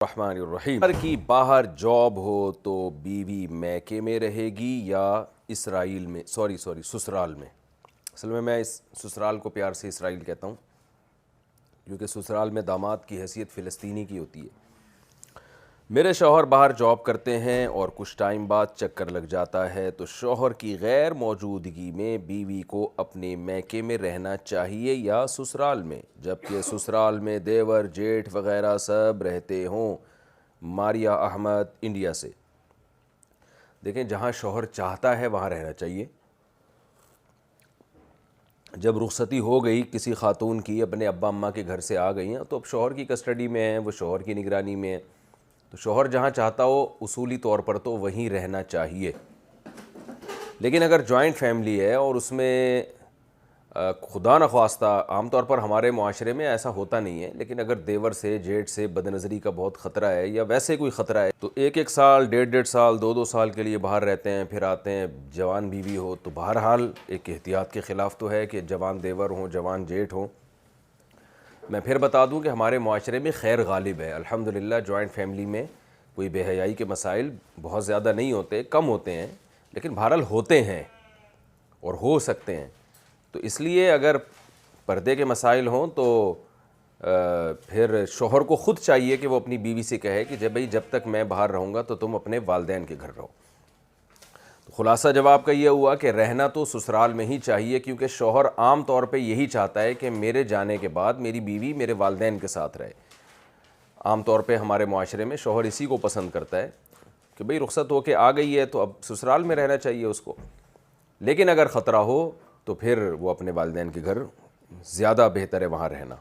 الرحمن الرحیم۔ اگر کی باہر جاب ہو تو بیوی میکے میں رہے گی یا اسرائیل میں سسرال میں۔ اصل میں اس سسرال کو پیار سے اسرائیل کہتا ہوں کیونکہ سسرال میں داماد کی حیثیت فلسطینی کی ہوتی ہے۔ میرے شوہر باہر جاب کرتے ہیں اور کچھ ٹائم بعد چکر لگ جاتا ہے تو شوہر کی غیر موجودگی میں بیوی کو اپنے میکے میں رہنا چاہیے یا سسرال میں، جبکہ سسرال میں دیور جیٹھ وغیرہ سب رہتے ہوں؟ ماریہ احمد انڈیا سے۔ دیکھیں، جہاں شوہر چاہتا ہے وہاں رہنا چاہیے۔ جب رخصتی ہو گئی کسی خاتون کی، اپنے ابا اماں کے گھر سے آ گئی ہیں تو اب شوہر کی کسٹڈی میں ہیں، وہ شوہر کی نگرانی میں ہیں، تو شوہر جہاں چاہتا ہو اصولی طور پر تو وہیں رہنا چاہیے۔ لیکن اگر جوائنٹ فیملی ہے اور اس میں خدا نخواستہ، عام طور پر ہمارے معاشرے میں ایسا ہوتا نہیں ہے، لیکن اگر دیور سے جیٹھ سے بد نظری کا بہت خطرہ ہے یا ویسے کوئی خطرہ ہے تو ایک سال، ڈیڑھ سال، دو سال کے لیے باہر رہتے ہیں، پھر آتے ہیں، جوان بیوی ہو تو بہرحال ایک احتیاط کے خلاف تو ہے کہ جوان دیور ہوں، جوان جیٹھ ہوں۔ میں پھر بتا دوں کہ ہمارے معاشرے میں خیر غالب ہے الحمدللہ۔ جوائنٹ فیملی میں کوئی بے حیائی کے مسائل بہت زیادہ نہیں ہوتے، کم ہوتے ہیں، لیکن بہرحال ہوتے ہیں اور ہو سکتے ہیں۔ تو اس لیے اگر پردے کے مسائل ہوں تو پھر شوہر کو خود چاہیے کہ وہ اپنی بیوی سے کہے کہ جب تک میں باہر رہوں گا تو تم اپنے والدین کے گھر رہو۔ تو خلاصہ جواب کا یہ ہوا کہ رہنا تو سسرال میں ہی چاہیے، کیونکہ شوہر عام طور پہ یہی چاہتا ہے کہ میرے جانے کے بعد میری بیوی میرے والدین کے ساتھ رہے۔ عام طور پہ ہمارے معاشرے میں شوہر اسی کو پسند کرتا ہے کہ بھئی رخصت ہو کے آ گئی ہے تو اب سسرال میں رہنا چاہیے اس کو، لیکن اگر خطرہ ہو تو پھر وہ اپنے والدین کے گھر، زیادہ بہتر ہے وہاں رہنا۔